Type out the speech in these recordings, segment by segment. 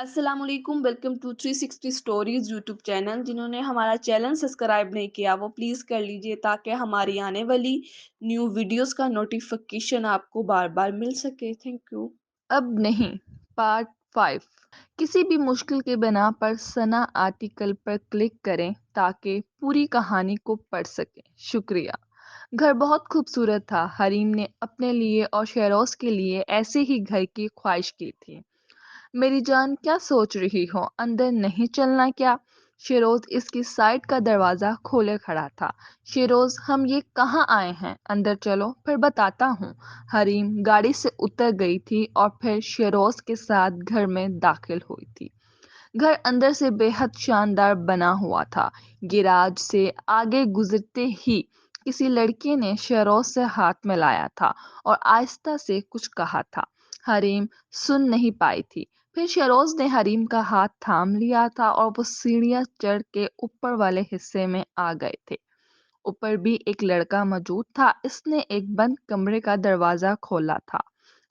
السلام علیکم، welcome to 360 stories YouTube channel. جنہوں نے ہمارا چینل سبسکرائب نہیں کیا وہ پلیز کر لیجئے تاکہ ہماری آنے والی نیو ویڈیوز کا نوٹیفیکیشن آپ کو بار بار مل سکے۔ Thank you. اب نہیں، پارٹ 5۔ کسی بھی مشکل کے بنا پر ثنا آرٹیکل پر کلک کریں تاکہ پوری کہانی کو پڑھ سکیں۔ شکریہ۔ گھر بہت خوبصورت تھا۔ حریم نے اپنے لیے اور شہروز کے لیے ایسے ہی گھر کی خواہش کی تھی۔ میری جان کیا سوچ رہی ہو، اندر نہیں چلنا کیا؟ شیروز اس کی سائڈ کا دروازہ کھولے کھڑا تھا۔ شیروز، ہم یہ کہاں آئے ہیں؟ اندر چلو پھر بتاتا ہوں۔ حریم گاڑی سے اتر گئی تھی اور پھر شیروز کے ساتھ گھر میں داخل ہوئی تھی۔ گھر اندر سے بے حد شاندار بنا ہوا تھا۔ گیراج سے آگے گزرتے ہی کسی لڑکے نے شیروز سے ہاتھ ملایا تھا اور آہستہ سے کچھ کہا تھا۔ حریم سن نہیں پائی تھی۔ پھر شیروز نے حریم کا ہاتھ تھام لیا تھا اور وہ سیڑھیاں چڑھ کے اوپر والے حصے میں آ گئے تھے۔ اوپر بھی ایک لڑکا موجود تھا۔ اس نے ایک بند کمرے کا دروازہ کھولا تھا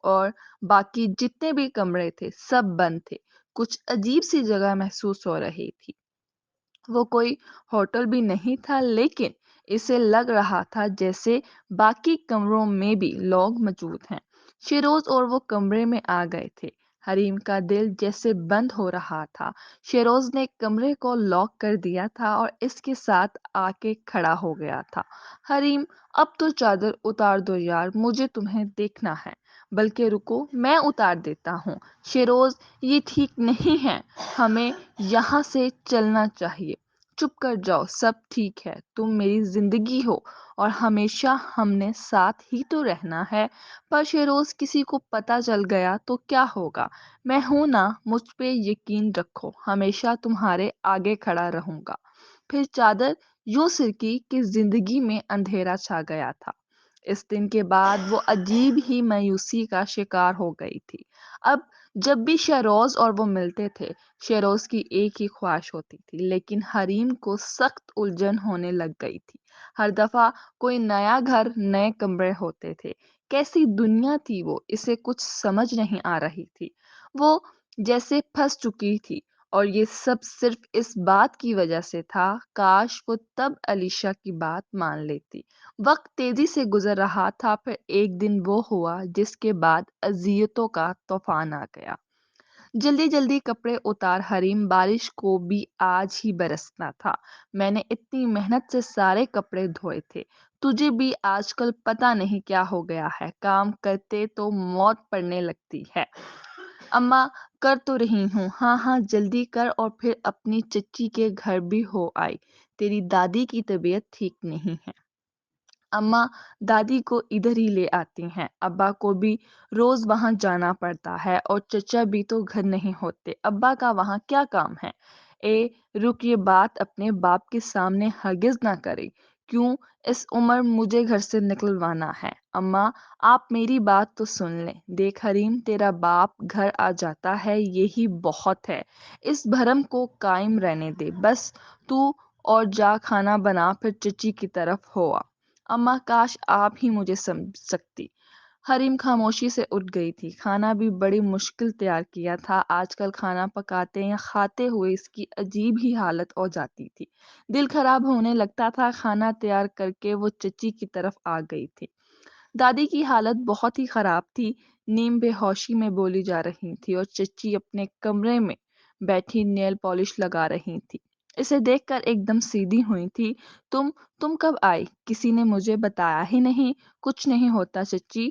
اور باقی جتنے بھی کمرے تھے سب بند تھے۔ کچھ عجیب سی جگہ محسوس ہو رہی تھی۔ وہ کوئی ہوٹل بھی نہیں تھا، لیکن اسے لگ رہا تھا جیسے باقی کمروں میں بھی لوگ موجود ہیں۔ شیروز اور وہ کمرے میں آ گئے تھے۔ حریم کا دل جیسے بند ہو رہا تھا۔ شیروز نے کمرے کو لاک کر دیا تھا اور اس کے ساتھ آ کے کھڑا ہو گیا تھا۔ حریم، اب تو چادر اتار دو یار، مجھے تمہیں دیکھنا ہے۔ بلکہ رکو، میں اتار دیتا ہوں۔ شیروز، یہ ٹھیک نہیں ہے، ہمیں یہاں سے چلنا چاہیے۔ چپ کر جاؤ، سب ٹھیک ہے، تم میری زندگی ہو اور ہمیشہ ہم نے ساتھ ہی تو رہنا ہے۔ پر شیروز، کسی کو پتہ چل گیا تو کیا ہوگا؟ میں ہوں نا، مجھ پہ یقین رکھو، ہمیشہ تمہارے آگے کھڑا رہوں گا۔ پھر چادر یوں سرکی کہ زندگی میں اندھیرا چھا گیا تھا۔ اس دن کے بعد وہ عجیب ہی مایوسی کا شکار ہو گئی تھی۔ اب جب بھی شیروز اور وہ ملتے تھے، شیروز کی ایک ہی خواہش ہوتی تھی، لیکن حریم کو سخت الجھن ہونے لگ گئی تھی۔ ہر دفعہ کوئی نیا گھر، نئے کمرے ہوتے تھے۔ کیسی دنیا تھی وہ، اسے کچھ سمجھ نہیں آ رہی تھی۔ وہ جیسے پھنس چکی تھی اور یہ سب صرف اس بات کی وجہ سے تھا۔ کاش وہ تب علیشا کی بات مان لیتی۔ وقت تیزی سے گزر رہا تھا، پھر ایک دن وہ ہوا جس کے بعد اذیتوں کا طوفان آ گیا۔ جلدی جلدی کپڑے اتار حریم، بارش کو بھی آج ہی برسنا تھا۔ میں نے اتنی محنت سے سارے کپڑے دھوئے تھے۔ تجھے بھی آج کل پتہ نہیں کیا ہو گیا ہے، کام کرتے تو موت پڑنے لگتی ہے۔ اماں، کر تو رہی ہوں۔ ہاں ہاں جلدی کر، اور پھر اپنی چچی کے گھر بھی ہو آئی۔ تیری دادی کی طبیعت ٹھیک نہیں ہے۔ اماں دادی کو ادھر ہی لے آتی ہیں، ابا کو بھی روز وہاں جانا پڑتا ہے اور چچا بھی تو گھر نہیں ہوتے، ابا کا وہاں کیا کام ہے؟ اے رک، یہ بات اپنے باپ کے سامنے ہرگز نہ کرے۔ کیوں؟ اس عمر مجھے گھر سے نکلوانا ہے؟ اماں آپ میری بات تو سن لیں۔ دیکھ حریم، تیرا باپ گھر آ جاتا ہے یہی بہت ہے، اس بھرم کو قائم رہنے دے بس۔ تو اور جا کھانا بنا، پھر چچی کی طرف ہوا۔ اماں کاش آپ ہی مجھے سمجھ سکتی۔ حریم خاموشی سے اٹھ گئی تھی۔ کھانا بھی بڑی مشکل تیار کیا تھا۔ آج کل کھانا پکاتے یا کھاتے ہوئے اس کی عجیب ہی حالت ہو جاتی تھی۔ دل خراب ہونے لگتا تھا۔ کھانا تیار کر کے وہ چچی کی طرف آ گئی تھی۔ دادی کی حالت بہت ہی خراب تھی، نیم بے ہوشی میں بولی جا رہی تھی اور چچی اپنے کمرے میں بیٹھی نیل پالش لگا رہی تھی۔ اسے دیکھ کر ایک دم سیدھی ہوئی تھی۔ تم کب آئی؟ کسی نے مجھے بتایا ہی نہیں۔ کچھ نہیں ہوتا چچی،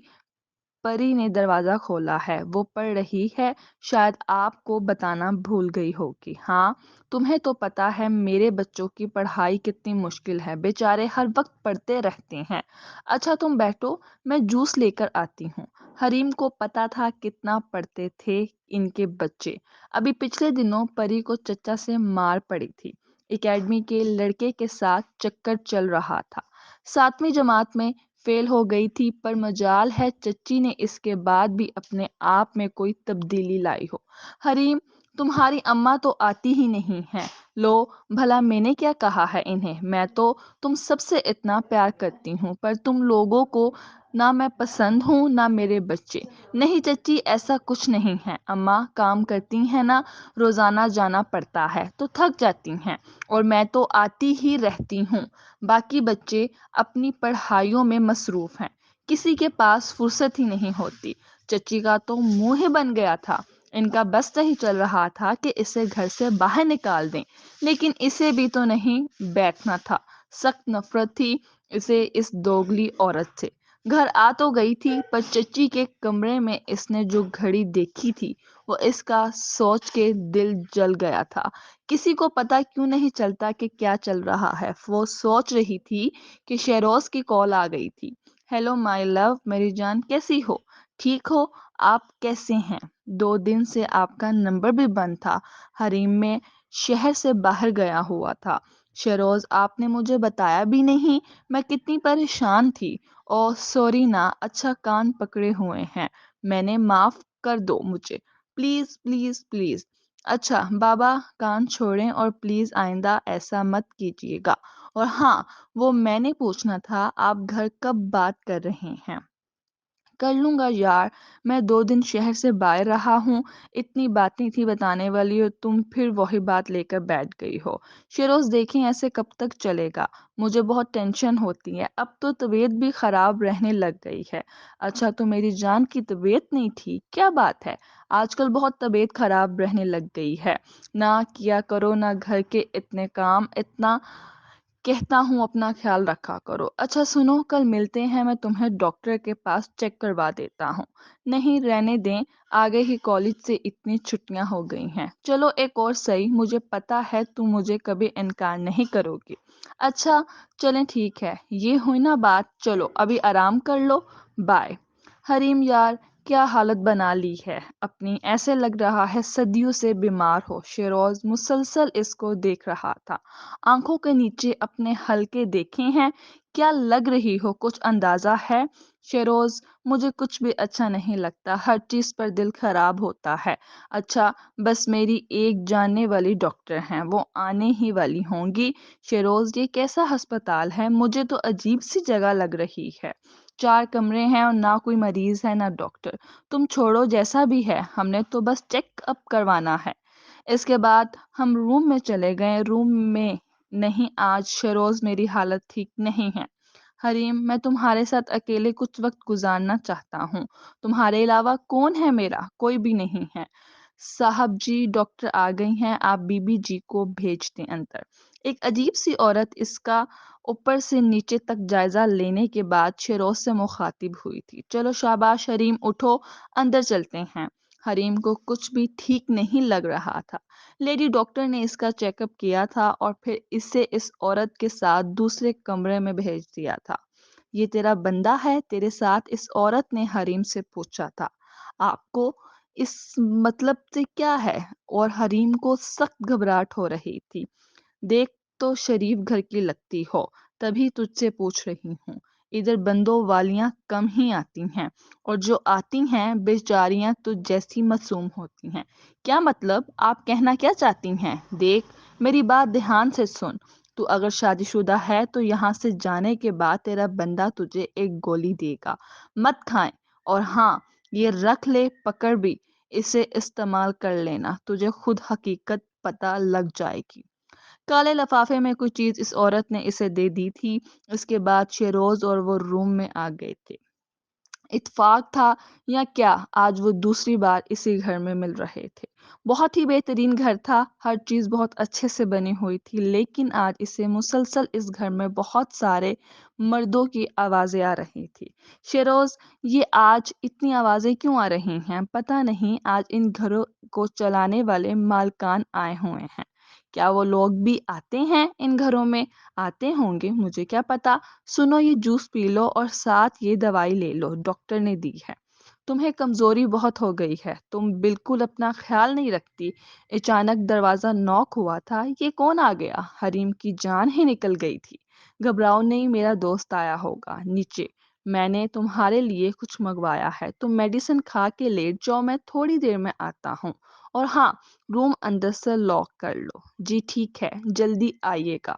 پری نے دروازہ کھولا ہے، وہ پڑھ رہی ہے، شاید آپ کو بتانا بھول گئی ہوگی۔ ہاں، تمہیں تو پتا ہے میرے بچوں کی پڑھائی کتنی مشکل ہے، بیچارے ہر وقت پڑھتے رہتے ہیں۔ اچھا تم بیٹھو، میں جوس لے کر آتی ہوں۔ حریم کو پتا تھا کتنا پڑھتے تھے ان کے بچے۔ ابھی پچھلے دنوں پری کو چچا سے مار پڑی تھی۔ اکیڈمی کے لڑکے کے ساتھ چکر چل رہا تھا۔ 7ویں جماعت میں فیل ہو گئی تھی، پر مجال ہے چچی نے اس کے بعد بھی اپنے آپ میں کوئی تبدیلی لائی ہو۔ حریم، تمہاری اماں تو آتی ہی نہیں ہے، لو بھلا میں نے کیا کہا ہے انہیں، میں تو تم سب سے اتنا پیار کرتی ہوں، پر تم لوگوں کو نہ میں پسند ہوں نہ میرے بچے۔ نہیں چچی، ایسا کچھ نہیں ہے، اماں کام کرتی ہیں نا، روزانہ جانا پڑتا ہے تو تھک جاتی ہیں، اور میں تو آتی ہی رہتی ہوں۔ باقی بچے اپنی پڑھائیوں میں مصروف ہیں، کسی کے پاس فرصت ہی نہیں ہوتی۔ چچی کا تو منہ ہی بن گیا تھا، ان کا بس نہیں چل رہا تھا کہ اسے گھر سے باہر نکال دیں، لیکن اسے بھی تو نہیں بیٹھنا تھا۔ سخت نفرت تھی اسے اس دوگلی عورت سے۔ گھر آ تو گئی تھی، پر چچی کے کمرے میں اس نے جو گھڑی دیکھی تھی وہ اس کا سوچ کے دل جل گیا تھا۔ کسی کو پتا کیوں نہیں چلتا کہ کیا چل رہا ہے۔ وہ سوچ رہی تھی کہ شہروز کی کال آ گئی تھی۔ ہیلو مائی لو، میری جان کیسی ہو؟ ٹھیک ہو؟ آپ کیسے ہیں؟ 2 دن سے آپ کا نمبر بھی بند تھا، حریم میں شہر سے باہر گیا ہوا تھا۔ شہروز آپ نے مجھے بتایا بھی نہیں، میں کتنی پریشان تھی۔ او سوری نا، اچھا کان پکڑے ہوئے ہیں، میں نے معاف کر دو مجھے، پلیز پلیز پلیز۔ اچھا بابا، کان چھوڑیں اور پلیز آئندہ ایسا مت کیجیے گا۔ اور ہاں، وہ میں نے پوچھنا تھا، آپ گھر کب بات کر رہے ہیں؟ کر لوں گا یار، میں 2 دن شہر سے باہر رہا ہوں، اتنی باتیں تھی بتانے والی اور تم پھر وہی بات لے کر بیٹھ گئی ہو۔ شیروز دیکھیں ایسے کب تک چلے گا؟ مجھے بہت ٹینشن ہوتی ہے، اب تو طبیعت بھی خراب رہنے لگ گئی ہے۔ اچھا تو میری جان کی طبیعت نہیں ٹھیک، کیا بات ہے؟ آج کل بہت طبیعت خراب رہنے لگ گئی ہے، نہ کیا کرو نہ گھر کے اتنے کام، اتنا کہتا ہوں اپنا خیال رکھا کرو۔ اچھا سنو، کل ملتے ہیں، میں تمہیں ڈاکٹر کے پاس چیک کروا دیتا ہوں۔ نہیں رہنے دیں، آگے ہی کالج سے اتنی چھٹیاں ہو گئی ہیں۔ چلو ایک اور صحیح، مجھے پتا ہے تم مجھے کبھی انکار نہیں کرو گی۔ اچھا چلیں ٹھیک ہے، یہ ہوئی نا بات، چلو ابھی آرام کر لو، بائے۔ حریم یار کیا حالت بنا لی ہے اپنی، ایسے لگ رہا ہے صدیوں سے بیمار ہو۔ شیروز مسلسل اس کو دیکھ رہا تھا، آنکھوں کے نیچے اپنے حلقے دیکھے ہیں، کیا لگ رہی ہو، کچھ اندازہ ہے؟ شیروز مجھے کچھ بھی اچھا نہیں لگتا، ہر چیز پر دل خراب ہوتا ہے۔ اچھا بس میری ایک جاننے والی ڈاکٹر ہیں، وہ آنے ہی والی ہوں گی۔ شیروز یہ کیسا ہسپتال ہے؟ مجھے تو عجیب سی جگہ لگ رہی ہے، 4 کمرے ہیں اور نہ کوئی مریض ہے نہ ڈاکٹر۔ تم چھوڑو جیسا بھی ہے، ہم نے تو بس چیک اپ کروانا ہے۔ اس کے بعد ہم روم میں چلے گئے، روم میں نہیں آج شیروز میری حالت ٹھیک نہیں ہے۔ حریم میں تمہارے ساتھ اکیلے کچھ وقت گزارنا چاہتا ہوں، تمہارے علاوہ کون ہے میرا؟ کوئی بھی نہیں ہے۔ صاحب جی ڈاکٹر آ گئی ہیں، آپ بی بی جی کو بھیج دیں اندر۔ ایک عجیب سی عورت اس کا اوپر سے نیچے تک جائزہ لینے کے بعد شیروز سے مخاطب ہوئی تھی۔ چلو شاباش حریم، اٹھو اندر چلتے ہیں۔ حریم کو کچھ بھی ٹھیک نہیں لگ رہا تھا۔ لیڈی ڈاکٹر نے اس کا چیک اپ کیا تھا اور پھر اسے اس عورت کے ساتھ دوسرے کمرے میں بھیج دیا تھا۔ یہ تیرا بندہ ہے تیرے ساتھ؟ اس عورت نے حریم سے پوچھا تھا۔ آپ کو اس مطلب سے کیا ہے؟ اور حریم کو سخت گھبراہٹ ہو رہی تھی۔ دیکھ تو شریف گھر کی لگتی ہو، تبھی تجھ سے پوچھ رہی ہوں۔ ادھر بندوں والیاں کم ہی آتی ہیں، اور جو آتی ہیں بیچاریاں تجھ جیسی معصوم ہوتی ہیں۔ کیا مطلب؟ آپ کہنا کیا چاہتی ہیں؟ دیکھ میری بات دھیان سے سن، تو اگر شادی شدہ ہے تو یہاں سے جانے کے بعد تیرا بندہ تجھے ایک گولی دے گا، مت کھائیں، اور ہاں یہ رکھ لے، پکڑ بھی، اسے استعمال کر لینا، تجھے خود حقیقت پتہ لگ جائے گی۔ کالے لفافے میں کوئی چیز اس عورت نے اسے دے دی تھی۔ اس کے بعد شیروز اور وہ روم میں آ گئے تھے۔ اتفاق تھا یا کیا، آج وہ دوسری بار اسی گھر میں مل رہے تھے۔ بہت ہی بہترین گھر تھا، ہر چیز بہت اچھے سے بنی ہوئی تھی، لیکن آج اسے مسلسل اس گھر میں بہت سارے مردوں کی آوازیں آ رہی تھی۔ شیروز یہ آج اتنی آوازیں کیوں آ رہی ہیں؟ پتہ نہیں، آج ان گھروں کو چلانے والے مالکان آئے ہوئے ہیں۔ کیا وہ لوگ بھی آتے ہیں ان گھروں میں؟ آتے ہوں گے، مجھے کیا پتا۔ سنو یہ جوس پی لو اور ساتھ یہ دوائی لے لو، ڈاکٹر نے دی ہے۔ تمہیں کمزوری بہت ہو گئی ہے، تم بالکل اپنا خیال نہیں رکھتی۔ اچانک دروازہ نوک ہوا تھا، یہ کون آ گیا؟ حریم کی جان ہی نکل گئی تھی۔ گھبراؤ نہیں، میرا دوست آیا ہوگا نیچے، میں نے تمہارے لیے کچھ منگوایا ہے، تم میڈیسن کھا کے لیٹ جاؤ، میں تھوڑی دیر میں آتا ہوں۔ اور ہاں، روم اندر سے لاک کر لو۔ جی ٹھیک ہے، جلدی آئیے گا۔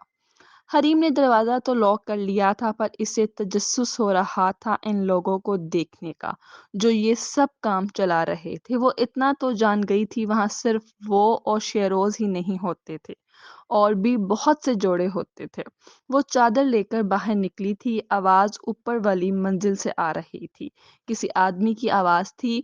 حریم نے دروازہ تو لاک کر لیا تھا، پر اسے تجسس ہو رہا تھا ان لوگوں کو دیکھنے کا جو یہ سب کام چلا رہے تھے۔ وہ اتنا تو جان گئی تھی، وہاں صرف وہ اور شیروز ہی نہیں ہوتے تھے، اور بھی بہت سے جوڑے ہوتے تھے۔ وہ چادر لے کر باہر نکلی تھی، آواز اوپر والی منزل سے آ رہی تھی۔ کسی آدمی کی آواز تھی،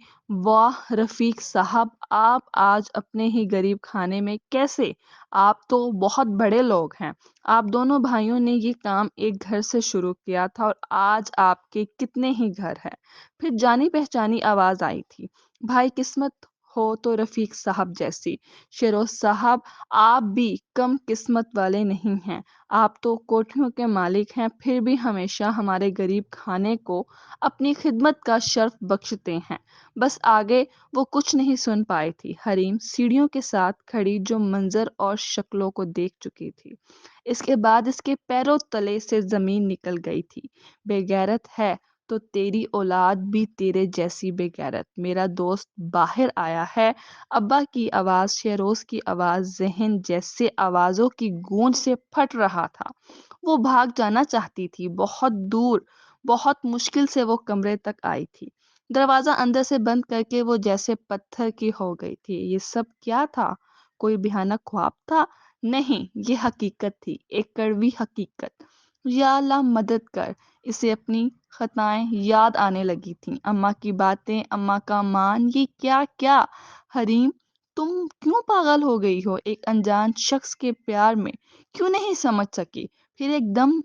واہ رفیق صاحب، آپ آج اپنے ہی غریب خانے میں کیسے؟ آپ تو بہت بڑے لوگ ہیں۔ آپ دونوں بھائیوں نے یہ کام ایک گھر سے شروع کیا تھا، اور آج آپ کے کتنے ہی گھر ہیں؟ پھر جانی پہچانی آواز آئی تھی، بھائی قسمت ہو تو رفیق صاحب جیسی۔ شیروز صاحب، آپ بھی کم قسمت والے نہیں ہیں۔ آپ تو کوٹھیوں کے مالک ہیں، پھر بھی ہمیشہ ہمارے غریب خانے کو اپنی خدمت کا شرف بخشتے ہیں۔ بس آگے وہ کچھ نہیں سن پائی تھی۔ حریم سیڑھیوں کے ساتھ کھڑی جو منظر اور شکلوں کو دیکھ چکی تھی، اس کے بعد اس کے پیروں تلے سے زمین نکل گئی تھی۔ بے غیرت ہے تو تیری اولاد بھی تیرے جیسی بے غیرت۔ میرا دوست باہر آیا ہے۔ ابا کی آواز، شیروز کی آواز، ذہن جیسے آوازوں کی گونج سے پھٹ رہا تھا۔ وہ بھاگ جانا چاہتی تھی، بہت دور، بہت مشکل سے وہ کمرے تک آئی تھی۔ دروازہ اندر سے بند کر کے وہ جیسے پتھر کی ہو گئی تھی۔ یہ سب کیا تھا؟ کوئی بھیانک خواب تھا؟ نہیں، یہ حقیقت تھی، ایک کڑوی حقیقت۔ یا اللہ مدد کر! اسے اپنی خطائیں یاد آنے لگی تھیں، اماں کی باتیں، اماں کا مان، یہ کیا کیا؟ حریم، تم کیوں پاگل ہو گئی ہو؟ ایک انجان شخص کے پیار میں کیوں نہیں سمجھ سکی؟ پھر ایک دم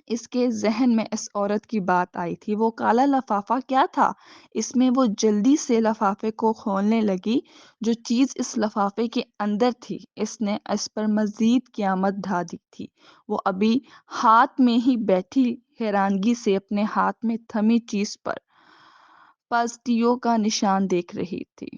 اس کے ذہن میں اس عورت کی بات آئی تھی۔ وہ کالا لفافہ کیا تھا؟ اس میں وہ جلدی سے لفافے کو کھولنے لگی۔ جو چیز اس لفافے کے اندر تھی، اس نے اس پر مزید قیامت ڈھا دی تھی۔ وہ ابھی ہاتھ میں ہی بیٹھی حیرانگی سے اپنے ہاتھ میں تھمی چیز پر پازیٹیو کا نشان دیکھ رہی تھی۔